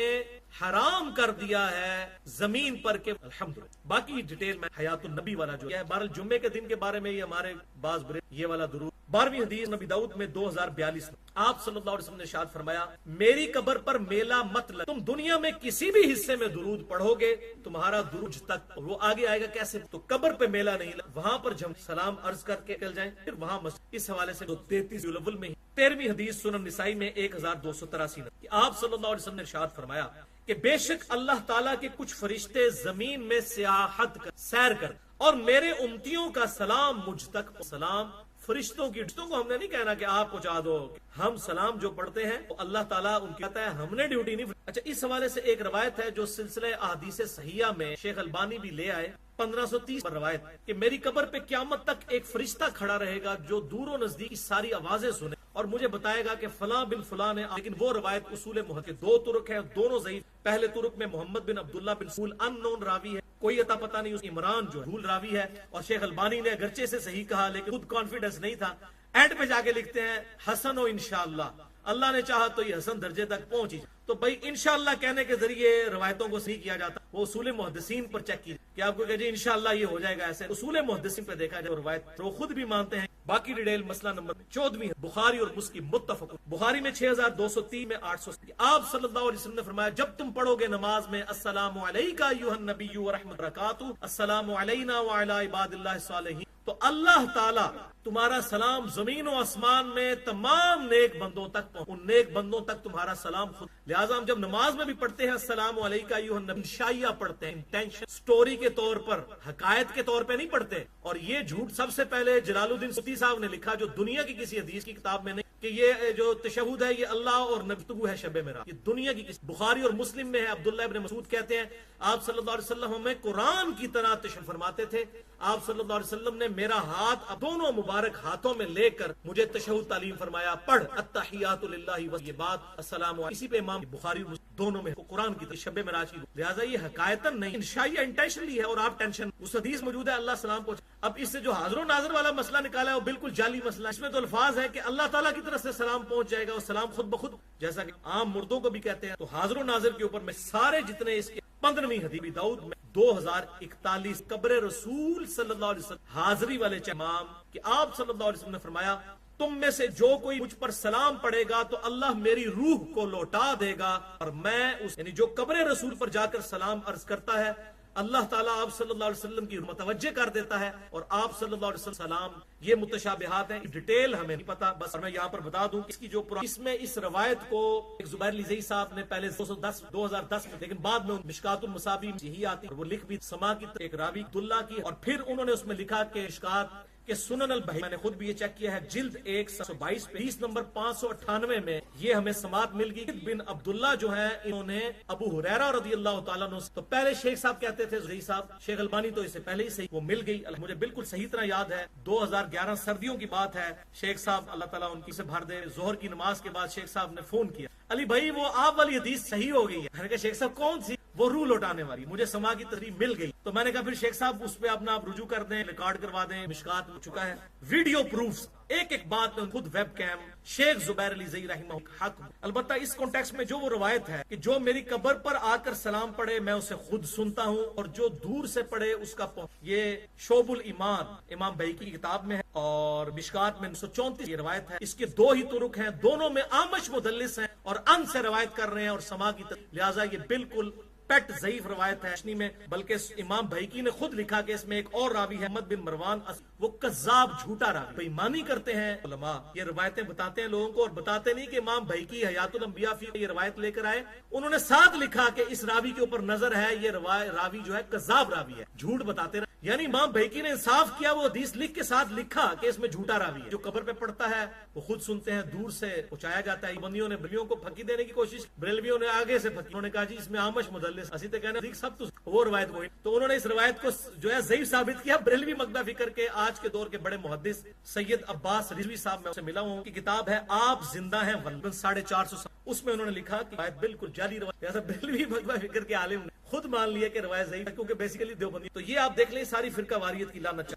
حرام کر دیا ہے زمین پر کے الحمدللہ. باقی ڈیٹیل میں حیات النبی والا جو ہے بہرحال جمعے کے دن کے بارے میں یہ ہمارے بعض برے یہ والا درود 12ویں حدیث نبی داؤد میں 2042 میں آپ صلی اللہ علیہ وسلم نے ارشاد فرمایا میری قبر پر میلہ مت لگ، تم دنیا میں کسی بھی حصے میں درود پڑھو گے تمہارا درود تک. وہ آگے آئے گا کیسے؟ تو قبر پہ میلہ نہیں لگ، وہاں پر جب سلام عرض کر کے چل جائیں پھر وہاں مسجد. اس حوالے سے 33 الاول میں 13ویں حدیث سنن نسائی میں 1283 میں کہ آپ صلی اللہ علیہ وسلم نے ارشاد فرمایا کہ بے شک اللہ تعالیٰ کے کچھ فرشتے زمین میں سیاحت کر سیر کر اور میرے امتیوں کا سلام مجھ تک سلام. فرشتوں کو ہم نے نہیں کہنا کہ آپ پہنچا دو، ہم سلام جو پڑھتے ہیں وہ اللہ تعالیٰ ان کی کہتا ہے ہم نے ڈیوٹی نہیں. اچھا اس حوالے سے ایک روایت ہے جو سلسلہ احادیث صحیحہ میں شیخ البانی بھی لے آئے 1530 پر روایت کہ میری قبر پہ قیامت تک ایک فرشتہ کھڑا رہے گا جو دور و نزدیک کی ساری آوازیں سنے اور مجھے بتائے گا کہ فلاں بن فلاں نے. لیکن وہ روایت اصول محدث کے 2 طرق ہیں، دونوں ضعیف. پہلے طرق میں محمد بن عبداللہ بن سول ان نون راوی ہے، کوئی عطا پتہ نہیں. اس عمران جو بھول راوی ہے اور شیخ البانی نے اگرچہ سے صحیح کہا لیکن خود کانفیڈنس نہیں تھا. اینڈ پہ جا کے لکھتے ہیں حسن و انشاءاللہ، اللہ نے چاہا تو یہ حسن درجے تک پہنچی. تو بھائی انشاءاللہ کہنے کے ذریعے روایتوں کو صحیح کیا جاتا، وہ اصول محدثین پر چیک کیجیے کہ آپ کو کہ جی انشاءاللہ یہ ہو جائے گا. ایسے اصول محدثین پہ دیکھا جائے روایت تو خود بھی مانتے ہیں. باقی ڈیٹیل مسئلہ نمبر 14 بخاری اور مسلم متفق. بخاری میں 6203 میں 800 آپ صلی اللہ علیہ وسلم نے فرمایا جب تم پڑھو گے نماز میں السلام علیکہ ایھا النبی ورحمۃ برکاتہ السلام علینا وعلی عباد اللہ الصالحین، تو اللہ تعالیٰ تمہارا سلام زمین و آسمان میں تمام نیک بندوں تک ان نیک بندوں تک تمہارا سلام خود. لہٰذا ہم جب نماز میں بھی پڑھتے ہیں السلام علیکہ ایھا النبی انشائیہ پڑھتے ہیں، انٹینشن سٹوری کے طور پر حقائق کے طور پہ نہیں پڑھتے. اور یہ جھوٹ سب سے پہلے جلال الدین سیوطی صاحب نے لکھا جو دنیا کی کسی حدیث کی کتاب میں نہیں کہ یہ جو تشہد ہے یہ اللہ اور نبی ہے شب میرا، یہ دنیا کی کسی. بخاری اور مسلم میں ہے عبداللہ ابن مسعود کہتے ہیں آپ صلی اللہ علیہ وسلم ہمیں قرآن کی طرح تشہد فرماتے تھے. آپ صلی اللہ علیہ وسلم نے میرا ہاتھ دونوں مبارک ہاتھوں میں لے کر مجھے تشہد تعلیم فرمایا، پڑھ التحیات للہ والطیبات السلام علیکم. اسی پہ امام بخاری دونوں میں قرآن کی شب معراج کی. لہٰذا یہ حقائقاً نہیں انشائیہ انٹینشنلی ہے اور آپ ٹینشن. اس حدیث موجود ہے اللہ سلام پہنچ. اب اس سے جو حاضر و ناظر والا مسئلہ نکالا ہے وہ بالکل جعلی مسئلہ ہے. اس میں تو الفاظ ہے کہ اللہ تعالیٰ کی طرف سے سلام پہنچ جائے گا اور سلام خود بخود جیسا کہ عام مردوں کو بھی کہتے ہیں. تو حاضر و ناظر کے اوپر میں سارے جتنے اس کے 15ویں حدیث داؤد میں 2041 قبر رسول صلی اللہ علیہ وسلم حاضری والے امام کہ آپ صلی اللہ علیہ وسلم نے فرمایا تم میں سے جو کوئی مجھ پر سلام پڑے گا تو اللہ میری روح کو لوٹا دے گا اور میں اس یعنی جو قبر رسول پر جا کر سلام عرض کرتا ہے اللہ تعالیٰ آپ صلی اللہ علیہ وسلم کی متوجہ کر دیتا ہے اور آپ صلی اللہ علیہ وسلم سلام. یہ متشابہات ہیں، ڈیٹیل ہمیں نہیں پتا. بس میں یہاں پر بتا دوں اس کی جو اس میں اس روایت کو ایک زبیر لزئی صاحب نے پہلے 2010 میں لیکن بعد میں مشکات المصابیح یہی آتی اور وہ لکھ بھی سما کی ایک راوی عبداللہ کی اور پھر انہوں نے اس میں لکھا کہ مشکات کہ سنن البہی میں نے خود بھی یہ چیک کیا ہے جلد 122 حدیث نمبر 598 میں یہ ہمیں سماعت مل گئی. بن عبداللہ جو ہیں انہوں نے ابو ہریرہ رضی اللہ تعالیٰ عنہ تو پہلے شیخ صاحب کہتے تھے زہری صاحب، شیخ البانی تو اس سے پہلے ہی صحیح وہ مل گئی. مجھے بالکل صحیح طرح یاد ہے 2011 سردیوں کی بات ہے. شیخ صاحب اللہ تعالیٰ ان کی سے بھر دے ظہر کی نماز کے بعد شیخ صاحب نے فون کیا علی بھائی وہ آپ والی حدیث صحیح ہو گئی ہے. میں نے کہا شیخ صاحب کون سی؟ وہ روح لوٹانے والی. مجھے سما کی تصریح مل گئی تو میں نے کہا پھر شیخ صاحب اس پہ اپنا آپ رجوع کر دیں، ریکارڈ کروا دیں. مشکات ہو چکا ہے ویڈیو پروفز ایک ایک بات میں خود ویب کیم شیخ زبیر علی زئی رحمہ حق. البتہ اس کانٹیکس میں جو وہ روایت ہے کہ جو میری قبر پر آ کر سلام پڑھے میں اسے خود سنتا ہوں اور جو دور سے پڑھے اس کا یہ شعب الایمان امام بہقی کی کتاب میں ہے اور مشکات میں 934 یہ روایت ہے. اس کے 2 ہی طرق ہیں، دونوں میں آمش مدلس ہیں اور ان سے روایت کر رہے ہیں اور سما کی لہٰذا یہ بالکل پیٹ ضعیف روایت ہے اشنی میں، بلکہ امام بھائیکی نے خود لکھا کہ اس میں ایک اور راوی ہے احمد بن مروان، وہ کذاب جھوٹا راوی، بےایمانی کرتے ہیں علماء، یہ روایتیں بتاتے ہیں لوگوں کو اور بتاتے نہیں کہ امام بھائیکی حیات الانبیاء فی یہ روایت لے کر آئے، انہوں نے ساتھ لکھا کہ اس راوی کے اوپر نظر ہے، یہ راوی جو ہے کذاب راوی ہے، جھوٹ بتاتے رہے، یعنی امام بھائیکی نے انصاف کیا، وہ حدیث لکھ کے ساتھ لکھا کہ اس میں جھوٹا راوی ہے۔ جو قبر پہ پڑتا ہے وہ خود سنتے ہیں، دور سے پہنچایا جاتا ہے، بندیوں نے بریلویوں کو پھکی دینے کی کوشش، بریلویوں نے آگے سے پھکی، انہوں نے کہا جی اس میں آمش مدلس، اسی تے کہنا سب وہ روایت کوئی، تو انہوں نے اس روایت کو جو ہے ضعیف ثابت کیا۔ بریلوی مقدہ فکر کے آج کے دور کے بڑے محدث سید عباس رضوی صاحب، میں سے ملا ہوں، کی کتاب ہے آپ زندہ ہیں 450، اس میں انہوں نے لکھا کہ روایت بالکل جعلی روایت، ایسا بریلوی مقدہ فکر کے عالم نے خود مان لیا کہ روایت ضعیف ہے، کیونکہ بیسیکلی دیوبندی۔ تو یہ آپ دیکھ لیں ساری فرقہ واریت کی لعنت۔